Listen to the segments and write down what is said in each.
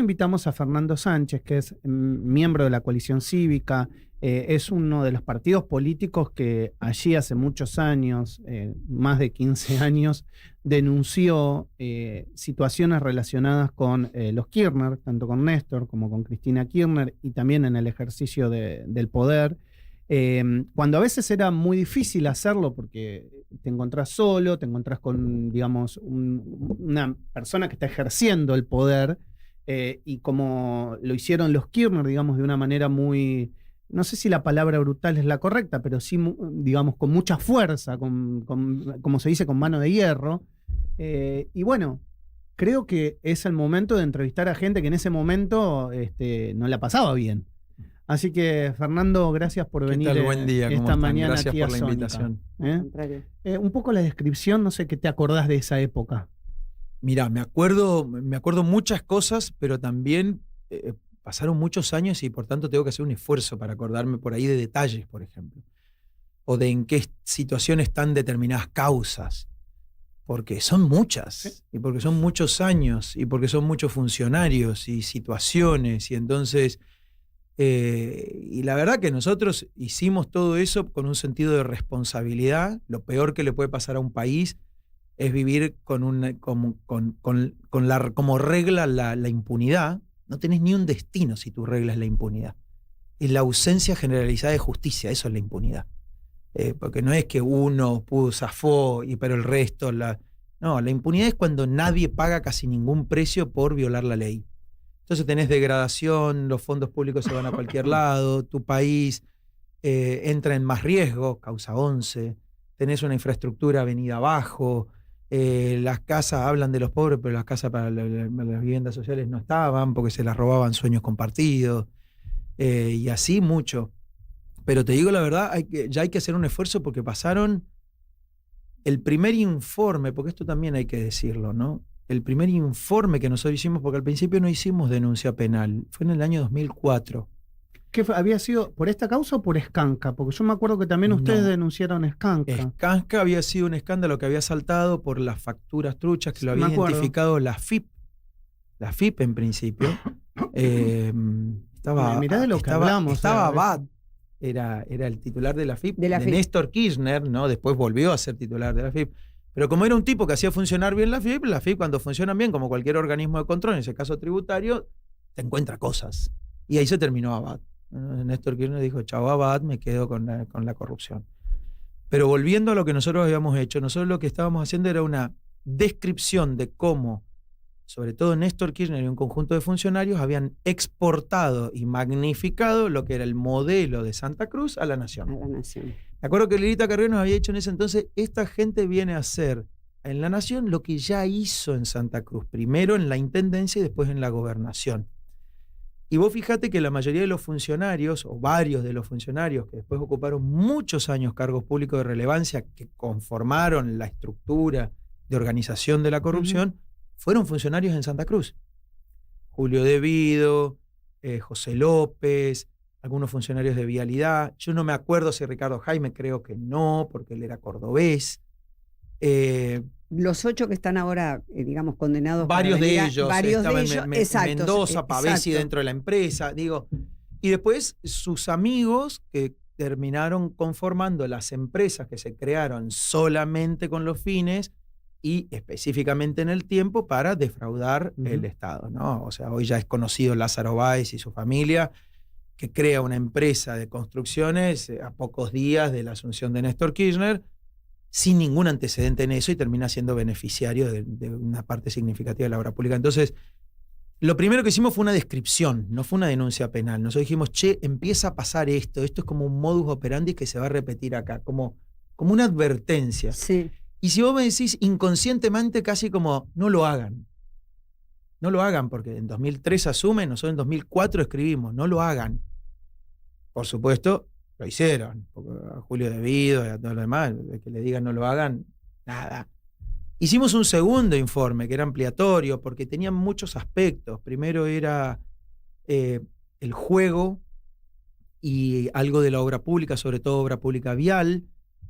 invitamos a Fernando Sánchez, que es miembro de la coalición cívica, es uno de los partidos políticos que allí hace muchos años, más de 15 años, denunció situaciones relacionadas con los Kirchner, tanto con Néstor como con Cristina Kirchner, y también en el ejercicio del poder. Cuando a veces era muy difícil hacerlo porque te encontrás solo, te encontrás con, digamos, una persona que está ejerciendo el poder, y como lo hicieron los Kirchner, digamos, de una manera muy, no sé si la palabra brutal es la correcta, pero sí, digamos, con mucha fuerza, como se dice, con mano de hierro. Y bueno, creo que es el momento de entrevistar a gente que en ese momento no la pasaba bien. Así que, Fernando, gracias por venir. ¿Qué tal? Buen día, esta mañana gracias aquí por a la Sónica. invitación. Un poco la descripción, no sé qué te acordás de esa época. Mirá, me acuerdo muchas cosas, pero también pasaron muchos años y por tanto tengo que hacer un esfuerzo para acordarme por ahí de detalles, por ejemplo. O de en qué situaciones están determinadas causas. Porque son muchas, ¿sí? Y porque son muchos años, y porque son muchos funcionarios y situaciones, y entonces... y la verdad que nosotros hicimos todo eso con un sentido de responsabilidad. Lo peor que le puede pasar a un país es vivir como regla la impunidad. No tenés ni un destino si tu regla es la impunidad. Es la ausencia generalizada de justicia, eso es la impunidad. Porque no es que uno zafó, pero el resto... No, la impunidad es cuando nadie paga casi ningún precio por violar la ley. Entonces tenés degradación, los fondos públicos se van a cualquier lado, tu país entra en más riesgo, causa 11, tenés una infraestructura venida abajo, las casas, hablan de los pobres, pero las casas para las viviendas sociales no estaban porque se las robaban sueños compartidos, y así mucho. Pero te digo la verdad, ya hay que hacer un esfuerzo porque pasaron el primer informe, porque esto también hay que decirlo, ¿no? El primer informe que nosotros hicimos, porque al principio no hicimos denuncia penal, fue en el año 2004. ¿Qué había sido por esta causa o por Skanka? Porque yo me acuerdo que también ustedes denunciaron Skanka. Skanka había sido un escándalo que había saltado por las facturas truchas que lo había identificado la FIP. La FIP en principio. Mirá de lo que hablamos. Estaba Abad, era el titular de la FIP, de Néstor Kirchner, ¿no? Después volvió a ser titular de la FIP. Pero como era un tipo que hacía funcionar bien la FIP cuando funciona bien, como cualquier organismo de control, en ese caso tributario, te encuentra cosas. Y ahí se terminó Abad. Néstor Kirchner dijo, chao Abad, me quedo con la corrupción. Pero volviendo a lo que nosotros habíamos hecho, nosotros lo que estábamos haciendo era una descripción de cómo, sobre todo Néstor Kirchner y un conjunto de funcionarios, habían exportado y magnificado lo que era el modelo de Santa Cruz a la nación. Me acuerdo que Lilita Carrió nos había dicho en ese entonces, esta gente viene a hacer en la nación lo que ya hizo en Santa Cruz, primero en la intendencia y después en la gobernación. Y vos fíjate que la mayoría de los funcionarios, o varios de los funcionarios que después ocuparon muchos años cargos públicos de relevancia, que conformaron la estructura de organización de la corrupción, fueron funcionarios en Santa Cruz. Julio De Vido, José López, algunos funcionarios de Vialidad. Yo no me acuerdo si Ricardo Jaime, creo que no, porque él era cordobés. Los 8 que están ahora, digamos, condenados. Varios de ellos. Estaban en exacto, Mendoza, Pavesi dentro de la empresa. Y después sus amigos que terminaron conformando las empresas que se crearon solamente con los fines y específicamente en el tiempo para defraudar el Estado, ¿no? O sea, hoy ya es conocido Lázaro Báez y su familia, que crea una empresa de construcciones a pocos días de la asunción de Néstor Kirchner, sin ningún antecedente en eso, y termina siendo beneficiario de una parte significativa de la obra pública. Entonces, lo primero que hicimos fue una descripción, no fue una denuncia penal. Nosotros dijimos, empieza a pasar esto es como un modus operandi que se va a repetir acá, como una advertencia. Sí. Y si vos me decís inconscientemente, casi como, no lo hagan. No lo hagan, porque en 2003 asumen, nosotros en 2004 escribimos, no lo hagan. Por supuesto, lo hicieron, porque a Julio De Vido y a todo lo demás, de que le digan no lo hagan, nada. Hicimos un segundo informe que era ampliatorio, porque tenían muchos aspectos. Primero era el juego y algo de la obra pública, sobre todo obra pública vial,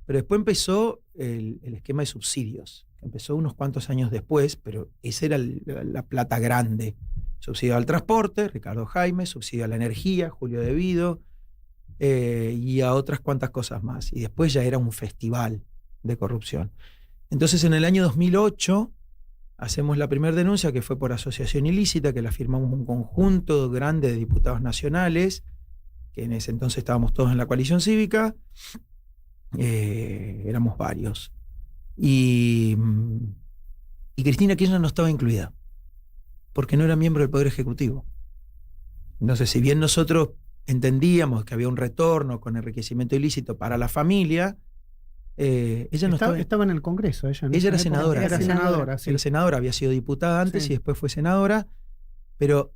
pero después empezó el esquema de subsidios, que empezó unos cuantos años después, pero esa era la plata grande. Subsidio al transporte, Ricardo Jaime, subsidio a la energía, Julio De Vido, y a otras cuantas cosas más. Y después ya era un festival de corrupción. Entonces en el año 2008 hacemos la primera denuncia, que fue por asociación ilícita, que la firmamos un conjunto grande de diputados nacionales, que en ese entonces estábamos todos en la coalición cívica, éramos varios. Y Cristina Kirchner no estaba incluida, porque no era miembro del Poder Ejecutivo. Entonces, si bien nosotros entendíamos que había un retorno con enriquecimiento ilícito para la familia, ella no estaba en el Congreso. Ella era senadora. Era senadora, sí. Era senadora, había sido diputada antes, sí, y después fue senadora, pero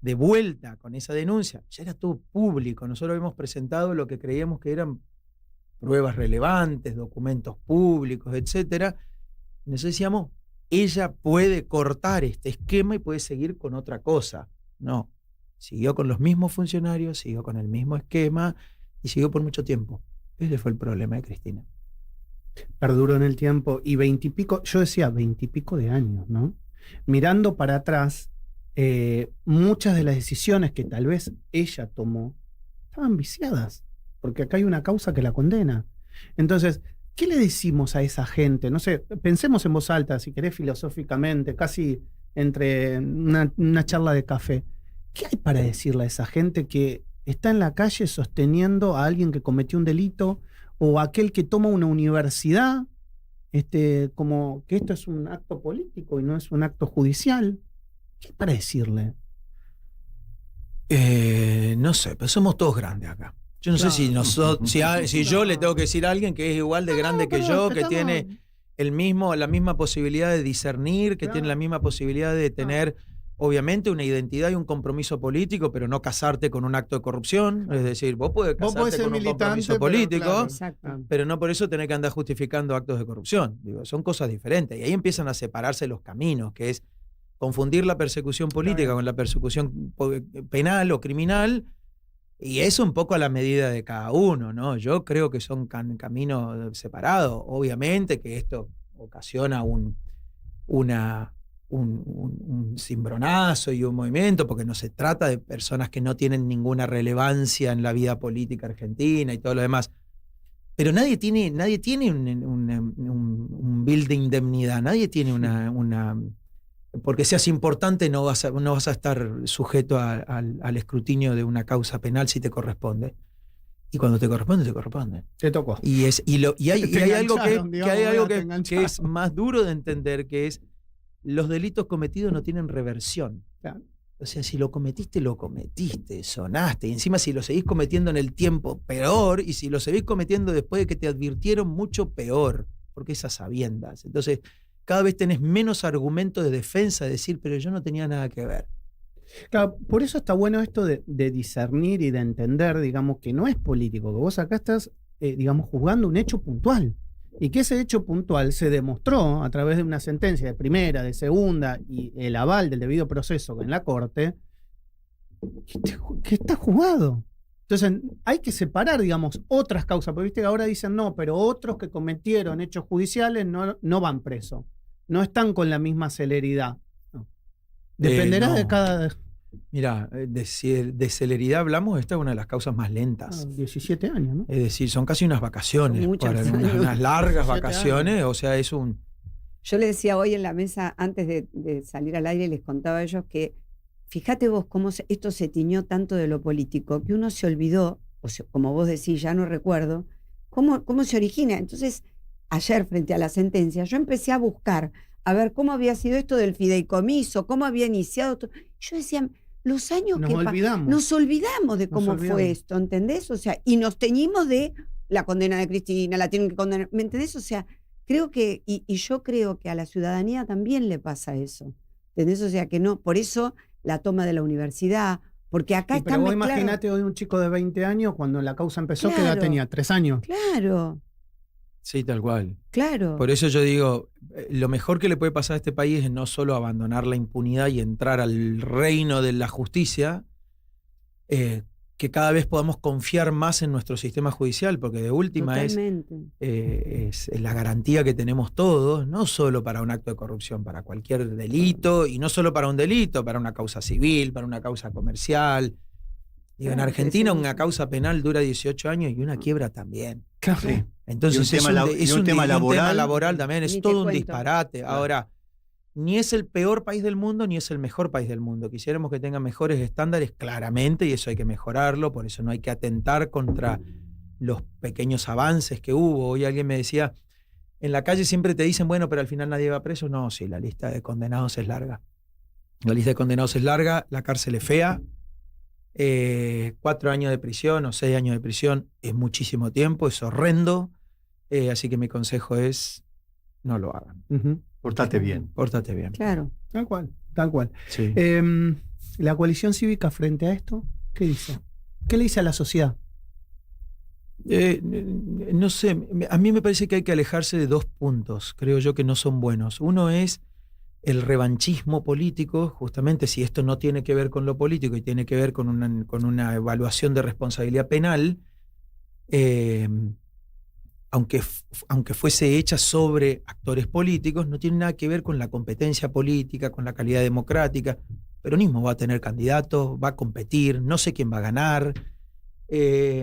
de vuelta con esa denuncia, ya era todo público. Nosotros habíamos presentado lo que creíamos que eran pruebas relevantes, documentos públicos, etc. Y nosotros decíamos, ella puede cortar este esquema y puede seguir con otra cosa. No, siguió con los mismos funcionarios, siguió con el mismo esquema y siguió por mucho tiempo. Ese fue el problema de Cristina. Perduró en el tiempo y 20 y pico, yo decía 20 y pico de años, ¿no? Mirando para atrás, muchas de las decisiones que tal vez ella tomó estaban viciadas, porque acá hay una causa que la condena. Entonces, ¿qué le decimos a esa gente? No sé, pensemos en voz alta, si querés filosóficamente, casi entre una charla de café. ¿Qué hay para decirle a esa gente que está en la calle sosteniendo a alguien que cometió un delito, o aquel que toma una universidad como que esto es un acto político y no es un acto judicial? ¿Qué hay para decirle? No sé, pero somos todos grandes acá. Yo no sé si yo le tengo que decir a alguien que es igual de grande que yo, que tiene la misma posibilidad de discernir, que tiene la misma posibilidad de tener, obviamente, una identidad y un compromiso político, pero no casarte con un acto de corrupción. Es decir, vos podés casarte con un compromiso político, pero no por eso tenés que andar justificando actos de corrupción. Digo, son cosas diferentes. Y ahí empiezan a separarse los caminos, que es confundir la persecución política con la persecución penal o criminal. Y eso un poco a la medida de cada uno, ¿no? Yo creo que son caminos separados. Obviamente que esto ocasiona un cimbronazo y un movimiento, porque no se trata de personas que no tienen ninguna relevancia en la vida política argentina y todo lo demás. Pero nadie tiene un bill de indemnidad, nadie tiene porque seas importante no vas a estar sujeto al escrutinio de una causa penal si te corresponde. Y cuando te corresponde, te corresponde. Te tocó. Y hay algo que es más duro de entender, que es los delitos cometidos no tienen reversión. Claro. O sea, si lo cometiste, sonaste. Y encima si lo seguís cometiendo en el tiempo, peor. Y si lo seguís cometiendo después de que te advirtieron, mucho peor. Porque es a sabiendas. Entonces, cada vez tenés menos argumento de defensa de decir, pero yo no tenía nada que ver. Claro, por eso está bueno esto de discernir y de entender, digamos, que no es político, que vos acá estás, digamos, juzgando un hecho puntual. Y que ese hecho puntual se demostró a través de una sentencia de primera, de segunda y el aval del debido proceso en la Corte, que está juzgado. Entonces hay que separar, digamos, otras causas, porque viste que ahora dicen no, pero otros que cometieron hechos judiciales no van presos, no están con la misma celeridad. No. Dependerá de cada... Mira, de celeridad hablamos, esta es una de las causas más lentas. 17 años, ¿no? Es decir, son casi unas vacaciones, unas largas vacaciones, años. O sea, es un... Yo le decía hoy en la mesa, antes de salir al aire, les contaba a ellos que fíjate vos cómo esto se tiñó tanto de lo político, que uno se olvidó, como vos decís, ya no recuerdo, cómo se origina. Entonces, ayer frente a la sentencia, yo empecé a buscar, a ver cómo había sido esto del fideicomiso, cómo había iniciado todo. Yo decía, los años nos olvidamos de cómo fue esto, ¿entendés? O sea, y nos teñimos de la condena de Cristina, la tienen que condenar, ¿me entendés? O sea, creo que, y yo creo que a la ciudadanía también le pasa eso, ¿entendés? O sea, que no, por eso la toma de la universidad, porque acá está pero vos imagínate hoy un chico de 20 años, cuando la causa empezó, claro, ¿qué edad tenía? 3 años. Claro. Sí, tal cual. Claro. Por eso yo digo, lo mejor que le puede pasar a este país es no solo abandonar la impunidad y entrar al reino de la justicia, que cada vez podamos confiar más en nuestro sistema judicial, porque de última es la garantía que tenemos todos, no solo para un acto de corrupción, para cualquier delito, y no solo para un delito, para una causa civil, para una causa comercial. Digo, en Argentina una causa penal dura 18 años y una quiebra también. Sí. Entonces es un tema laboral también, es todo un disparate. Ahora, ni es el peor país del mundo, ni es el mejor país del mundo. Quisiéramos que tengan mejores estándares, claramente, y eso hay que mejorarlo, por eso no hay que atentar contra los pequeños avances que hubo. Hoy alguien me decía, en la calle siempre te dicen, bueno, pero al final nadie va preso. No, sí, la lista de condenados es larga. La lista de condenados es larga, la cárcel es fea. 4 años de prisión o 6 años de prisión es muchísimo tiempo, es horrendo. Así que mi consejo es, no lo hagan. Pórtate bien. Pórtate bien. Claro. Tal cual, tal cual. Sí. La coalición cívica frente a esto, ¿qué dice? ¿Qué le dice a la sociedad? No sé, a mí me parece que hay que alejarse de 2 puntos, creo yo, que no son buenos. Uno es el revanchismo político, justamente si esto no tiene que ver con lo político y tiene que ver con una evaluación de responsabilidad penal, aunque fuese hecha sobre actores políticos, no tiene nada que ver con la competencia política, con la calidad democrática. El peronismo va a tener candidatos, va a competir, no sé quién va a ganar,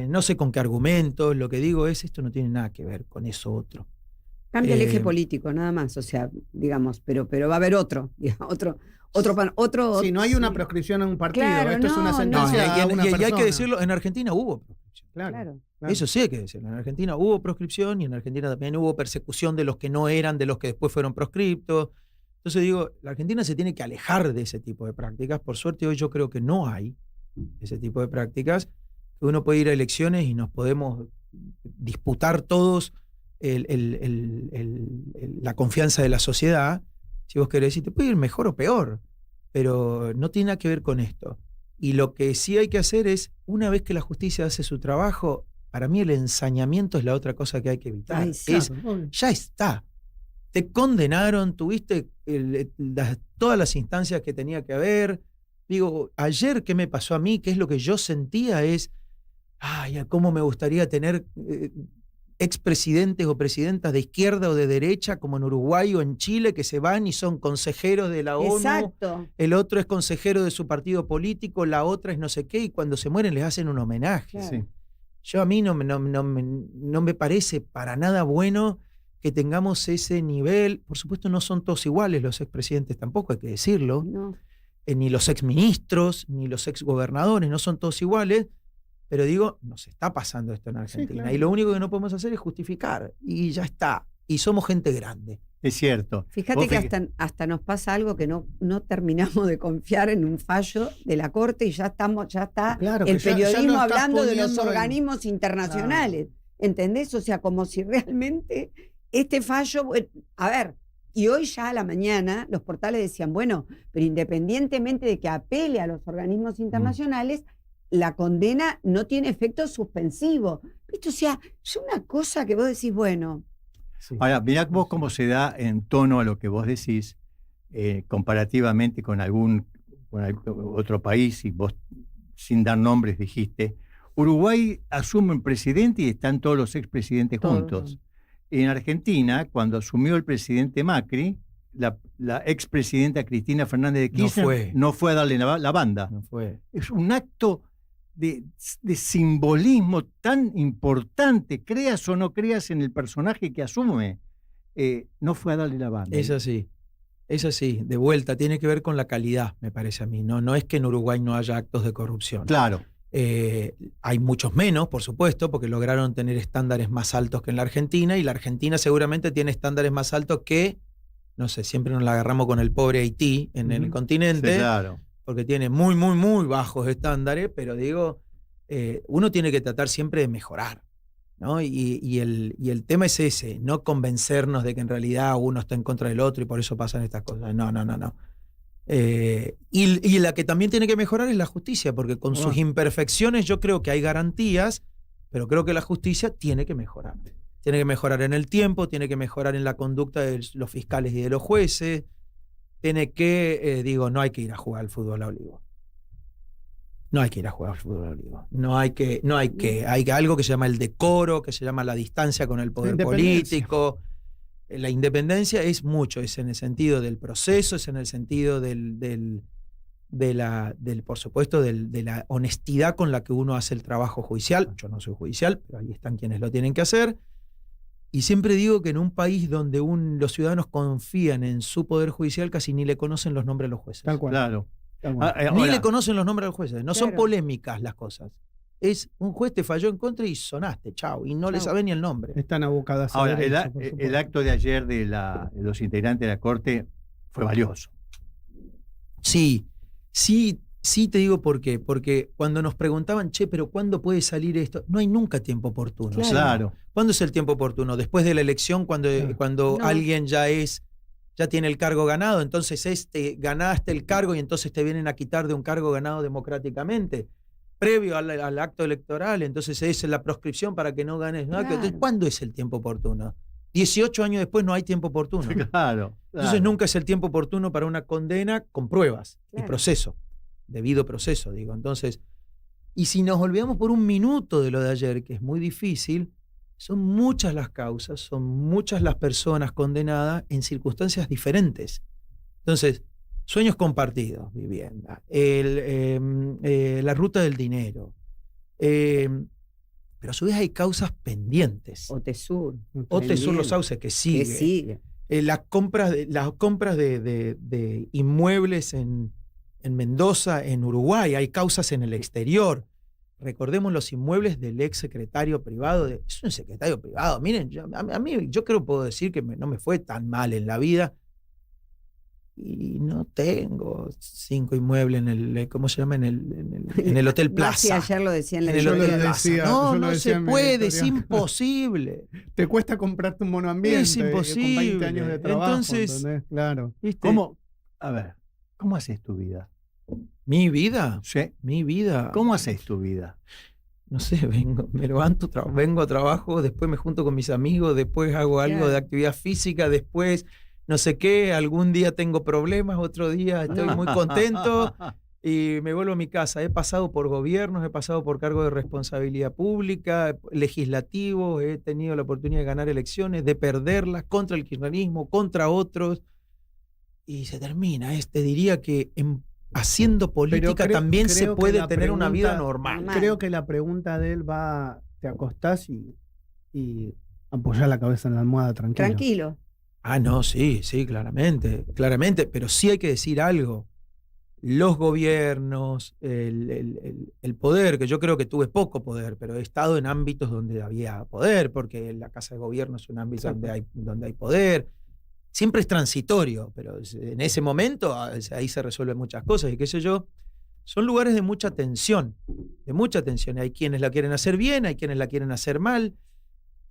no sé con qué argumentos. Lo que digo es, esto no tiene nada que ver con eso otro. Cambia el eje político, nada más, o sea, digamos, pero va a haber otro. Si no hay una proscripción en un partido, claro, esto es una sentencia a una persona. Y hay que decirlo, en Argentina hubo proscripción. Claro. Eso sí hay que decirlo. En Argentina hubo proscripción y en Argentina también hubo persecución de los que no eran, de los que después fueron proscriptos. Entonces digo, la Argentina se tiene que alejar de ese tipo de prácticas. Por suerte hoy yo creo que no hay ese tipo de prácticas. Uno puede ir a elecciones y nos podemos disputar todos la confianza de la sociedad, si vos querés, y te puede ir mejor o peor, pero no tiene nada que ver con esto. Y lo que sí hay que hacer es, una vez que la justicia hace su trabajo, para mí el ensañamiento es la otra cosa que hay que evitar. Ya está. Te condenaron, tuviste todas las instancias que tenía que haber. Digo, ayer, ¿qué me pasó a mí? ¿Qué es lo que yo sentía? Es, ay, cómo me gustaría tener expresidentes o presidentas de izquierda o de derecha, como en Uruguay o en Chile, que se van y son consejeros de la ONU. Exacto. El otro es consejero de su partido político, la otra es no sé qué, y cuando se mueren les hacen un homenaje. Claro. Sí. Yo a mí no me parece para nada bueno que tengamos ese nivel. Por supuesto no son todos iguales los expresidentes tampoco, hay que decirlo. No. Ni los exministros, ni los exgobernadores, no son todos iguales. Pero digo, nos está pasando esto en Argentina. Sí, claro. Y lo único que no podemos hacer es justificar. Y ya está. Y somos gente grande. Es cierto. Fíjate que hasta nos pasa algo que no terminamos de confiar en un fallo de la Corte y ya está claro, el periodismo ya hablando de los organismos internacionales. Claro. ¿Entendés? O sea, como si realmente este fallo... A ver, y hoy ya a la mañana los portales decían, bueno, pero independientemente de que apele a los organismos internacionales, la condena no tiene efecto suspensivo. ¿Viste? O sea, es una cosa que vos decís, bueno... Sí. Ahora, mirá vos cómo se da en tono a lo que vos decís, comparativamente con algún otro país, y vos, sin dar nombres, dijiste, Uruguay asume un presidente y están todos los expresidentes juntos. En Argentina, cuando asumió el presidente Macri, la expresidenta Cristina Fernández de Kirchner no fue a darle la banda. No fue. Es un acto de simbolismo tan importante, creas o no creas en el personaje que asume, no fue a darle la banda. Es así, de vuelta, tiene que ver con la calidad, me parece a mí. No es que en Uruguay no haya actos de corrupción. Claro. Hay muchos menos, por supuesto, porque lograron tener estándares más altos que en la Argentina, y la Argentina seguramente tiene estándares más altos que, no sé, siempre nos la agarramos con el pobre Haití en el continente. Sí, claro. Porque tiene muy, muy, muy bajos estándares, pero digo, uno tiene que tratar siempre de mejorar, ¿no? Y el tema es ese, no convencernos de que en realidad uno está en contra del otro y por eso pasan estas cosas. No. Y la que también tiene que mejorar es la justicia, porque con sus imperfecciones yo creo que hay garantías, pero creo que la justicia tiene que mejorar. Tiene que mejorar en el tiempo, tiene que mejorar en la conducta de los fiscales y de los jueces. Tiene que, no hay que ir a jugar al fútbol a Olivo. No hay que ir a jugar fútbol, digo. Hay algo que se llama el decoro, que se llama la distancia con el poder político. La independencia es mucho, es en el sentido del proceso, es en el sentido por supuesto, de la honestidad con la que uno hace el trabajo judicial. Yo no soy judicial, pero ahí están quienes lo tienen que hacer. Y siempre digo que en un país donde los ciudadanos confían en su poder judicial, casi ni le conocen los nombres a los jueces. Tal cual. Claro. Ni le conocen los nombres a los jueces. No son Claro. polémicas las cosas. Es un juez te falló en contra y sonaste, chao. Y no le sabe ni el nombre. Están abocadas a Ahora, derecho, por el supuesto. acto de ayer de los integrantes de la Corte fue valioso. Sí te digo por qué. Porque cuando nos preguntaban, pero ¿cuándo puede salir esto? No hay nunca tiempo oportuno. Claro. Claro. ¿Cuándo es el tiempo oportuno? Después de la elección, cuando No. alguien ya tiene el cargo ganado, entonces ganaste el cargo y entonces te vienen a quitar de un cargo ganado democráticamente. Previo al acto electoral, entonces es la proscripción para que no ganes nada. Claro. Entonces, ¿cuándo es el tiempo oportuno? 18 años después no hay tiempo oportuno. Claro. Entonces nunca es el tiempo oportuno para una condena con pruebas y Claro. proceso, debido proceso, digo. Entonces, y si nos olvidamos por un minuto de lo de ayer, que es muy difícil, son muchas las causas, son muchas las personas condenadas en circunstancias diferentes. Entonces, sueños compartidos, vivienda, la ruta del dinero, pero a su vez hay causas pendientes. Otesur. Otesur Los Sauces, que sigue. Que sigue. Las compras de inmuebles en Mendoza, en Uruguay, hay causas en el exterior. Recordemos los inmuebles del ex secretario privado. Es un secretario privado. Miren, a mí yo creo que puedo decir que no me fue tan mal en la vida. Y no tengo 5 inmuebles en el, ¿cómo se llama? En el Hotel Plaza. Sí, ayer lo decía en la En el Yo lo Hotel editorial. Plaza. decía, yo No, lo no decía se en mi puede, es editorial. imposible. Te cuesta comprarte un monoambiente Es imposible. con 20 años de trabajo. Entonces, ¿entendés? Claro. ¿Viste? ¿Cómo haces tu vida? ¿Mi vida? ¿Sí? Mi vida. ¿Cómo haces tu vida? No sé, me levanto, vengo a trabajo, después me junto con mis amigos, después hago algo Claro. de actividad física, después no sé qué, algún día tengo problemas, otro día estoy muy contento y me vuelvo a mi casa. He pasado por gobiernos, he pasado por cargos de responsabilidad pública, legislativos, he tenido la oportunidad de ganar elecciones, de perderlas contra el kirchnerismo, contra otros, y se termina. Te diría que haciendo política también se creo que puede la tener una vida pregunta- normal. normal. Creo que la pregunta de él va, te acostás y apoyás la cabeza en la almohada tranquilo. Tranquilo. Ah, no, sí, claramente, pero sí hay que decir algo. Los gobiernos, el poder, que yo creo que tuve poco poder, pero he estado en ámbitos donde había poder, porque la Casa de Gobierno es un ámbito donde hay poder. Siempre es transitorio, pero en ese momento ahí se resuelven muchas cosas y qué sé yo. Son lugares de mucha tensión, Hay quienes la quieren hacer bien, hay quienes la quieren hacer mal.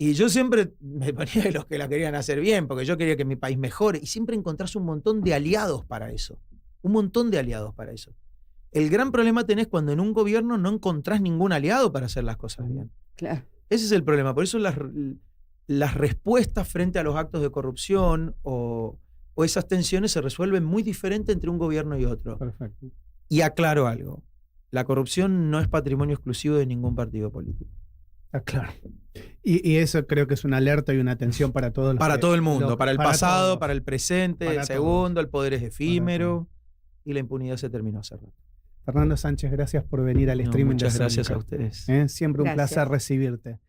Y yo siempre me ponía de los que la querían hacer bien, porque yo quería que mi país mejore. Y siempre encontrás un montón de aliados para eso. El gran problema tenés cuando en un gobierno no encontrás ningún aliado para hacer las cosas bien. Claro. Ese es el problema. Por eso las respuestas frente a los actos de corrupción o esas tensiones se resuelven muy diferente entre un gobierno y otro. Perfecto. Y aclaro algo. La corrupción no es patrimonio exclusivo de ningún partido político. Está claro. Y eso creo que es una alerta y una atención para todos los Para que- todo el mundo, los- para el para pasado, todos. para el presente, Para el segundo, el poder es efímero y la impunidad se terminó hace rato. Fernando Sánchez, gracias por venir al No, streaming muchas de gracias Sónica. a ustedes. Siempre un Gracias. placer recibirte.